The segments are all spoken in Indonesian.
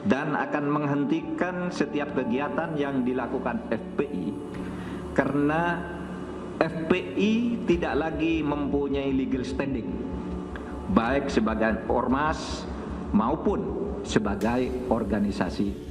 dan akan menghentikan setiap kegiatan yang dilakukan FPI karena FPI tidak lagi mempunyai legal standing baik sebagai ormas maupun sebagai organisasi.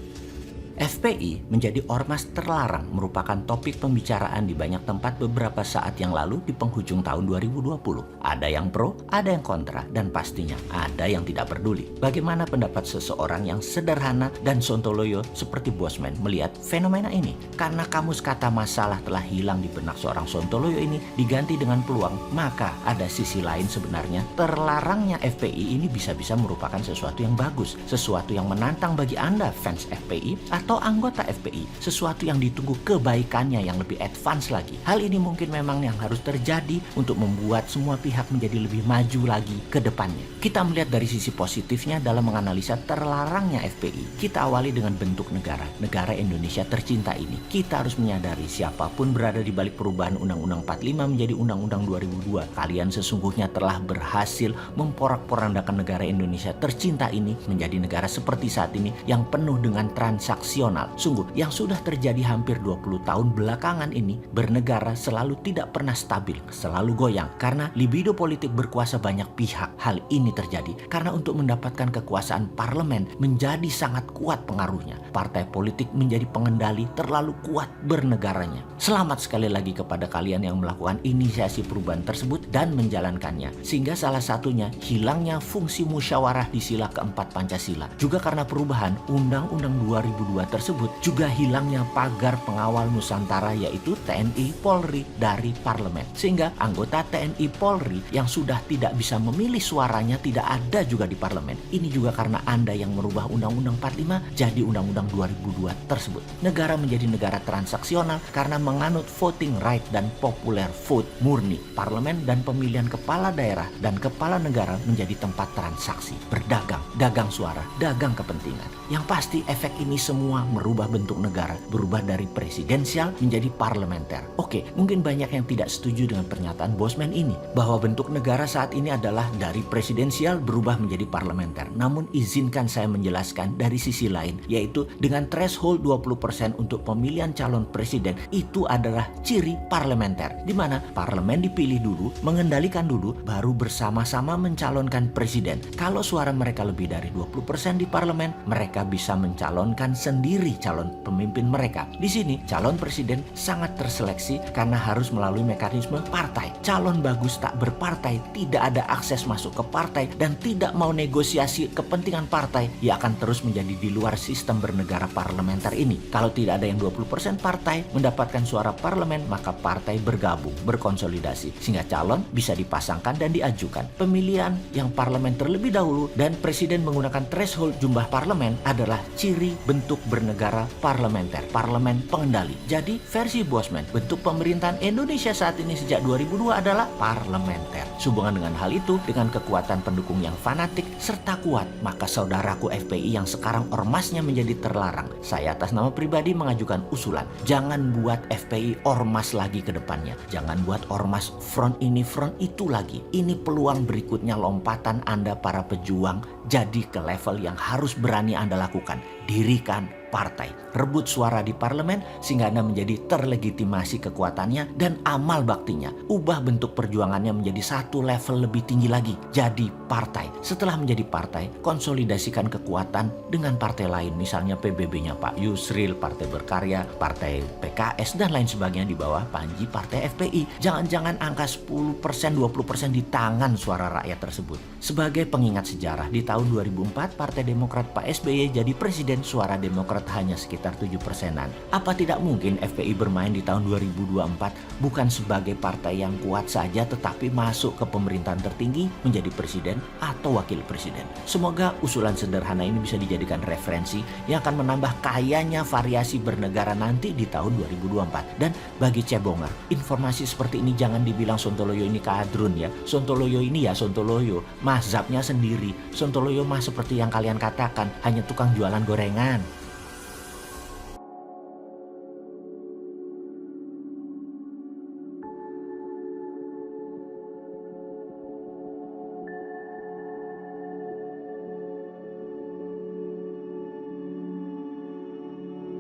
FPI menjadi ormas terlarang merupakan topik pembicaraan di banyak tempat beberapa saat yang lalu di penghujung tahun 2020. Ada yang pro, ada yang kontra, dan pastinya ada yang tidak peduli. Bagaimana pendapat seseorang yang sederhana dan sontoloyo seperti Bosman melihat fenomena ini? Karena kamus kata masalah telah hilang di benak seorang sontoloyo ini diganti dengan peluang, maka ada sisi lain sebenarnya terlarangnya FPI ini bisa-bisa merupakan sesuatu yang bagus, sesuatu yang menantang bagi Anda fans FPI atau anggota FPI, sesuatu yang ditunggu kebaikannya yang lebih advance lagi. Hal ini mungkin memang yang harus terjadi untuk membuat semua pihak menjadi lebih maju lagi ke depannya. Kita melihat dari sisi positifnya dalam menganalisa terlarangnya FPI. Kita awali dengan bentuk negara Indonesia tercinta ini. Kita harus menyadari siapapun berada di balik perubahan Undang-Undang 45 menjadi Undang-Undang 2002. Kalian sesungguhnya telah berhasil memporak-porandakan negara Indonesia tercinta ini menjadi negara seperti saat ini yang penuh dengan transaksi. Sungguh, yang sudah terjadi hampir 20 tahun belakangan ini, bernegara selalu tidak pernah stabil, selalu goyang. Karena libido politik berkuasa banyak pihak. Hal ini terjadi karena untuk mendapatkan kekuasaan parlemen menjadi sangat kuat pengaruhnya. Partai politik menjadi pengendali terlalu kuat bernegaranya. Selamat sekali lagi kepada kalian yang melakukan inisiasi perubahan tersebut dan menjalankannya. Sehingga salah satunya hilangnya fungsi musyawarah di sila keempat Pancasila. Juga karena perubahan Undang-Undang 2002 tersebut juga hilangnya pagar pengawal Nusantara yaitu TNI Polri dari parlemen. Sehingga anggota TNI Polri yang sudah tidak bisa memilih suaranya tidak ada juga di parlemen. Ini juga karena Anda yang merubah Undang-Undang 45 jadi Undang-Undang 2002 tersebut. Negara menjadi negara transaksional karena menganut voting right dan popular vote murni. Parlemen dan pemilihan kepala daerah dan kepala negara menjadi tempat transaksi, berdagang, dagang suara, dagang kepentingan. Yang pasti efek ini semua merubah bentuk negara, berubah dari presidensial menjadi parlementer. Oke, mungkin banyak yang tidak setuju dengan pernyataan Bosman ini, bahwa bentuk negara saat ini adalah dari presidensial berubah menjadi parlementer. Namun izinkan saya menjelaskan dari sisi lain, yaitu dengan threshold 20% untuk pemilihan calon presiden, itu adalah ciri parlementer, di mana parlemen dipilih dulu, mengendalikan dulu, baru bersama-sama mencalonkan presiden. Kalau suara mereka lebih dari 20% di parlemen, mereka bisa mencalonkan sendiri calon pemimpin mereka. Di sini calon presiden sangat terseleksi karena harus melalui mekanisme partai. Calon bagus tak berpartai, tidak ada akses masuk ke partai dan tidak mau negosiasi kepentingan partai, ia akan terus menjadi di luar sistem bernegara parlementer ini. Kalau tidak ada yang 20% partai mendapatkan suara parlemen, maka partai bergabung, berkonsolidasi sehingga calon bisa dipasangkan dan diajukan. Pemilihan yang parlemen terlebih dahulu dan presiden menggunakan threshold jumlah parlemen adalah ciri bentuk bernegara parlementer, parlemen pengendali. Jadi versi Bosman, bentuk pemerintahan Indonesia saat ini sejak 2002 adalah parlementer. Sehubungan dengan hal itu, dengan kekuatan pendukung yang fanatik serta kuat, maka saudaraku FPI yang sekarang ormasnya menjadi terlarang, saya atas nama pribadi mengajukan usulan, jangan buat FPI ormas lagi ke depannya. Jangan buat ormas front ini front itu lagi. Ini peluang berikutnya, lompatan Anda para pejuang jadi ke level yang harus berani Anda lakukan. Dirikan partai, rebut suara di parlemen sehingga Anda menjadi terlegitimasi kekuatannya dan amal baktinya. Ubah bentuk perjuangannya menjadi satu level lebih tinggi lagi, jadi partai. Setelah menjadi partai, konsolidasikan kekuatan dengan partai lain, misalnya PBB-nya Pak Yusril, Partai Berkarya, Partai PKS dan lain sebagainya di bawah panji Partai FPI. Jangan-jangan angka 10%, 20% di tangan suara rakyat tersebut. Sebagai pengingat sejarah, di tahun 2004 Partai Demokrat Pak SBY jadi presiden, suara Demokrat hanya sekitar 7%-an. Apa tidak mungkin FPI bermain di tahun 2024 bukan sebagai partai yang kuat saja tetapi masuk ke pemerintahan tertinggi menjadi presiden atau wakil presiden? Semoga usulan sederhana ini bisa dijadikan referensi yang akan menambah kayanya variasi bernegara nanti di tahun 2024. Dan bagi cebongan, informasi seperti ini jangan dibilang Sontoloyo ini kadrun ya. Sontoloyo ini ya Sontoloyo, mazhabnya sendiri. Sontoloyo mah seperti yang kalian katakan, hanya tukang jualan gorengan.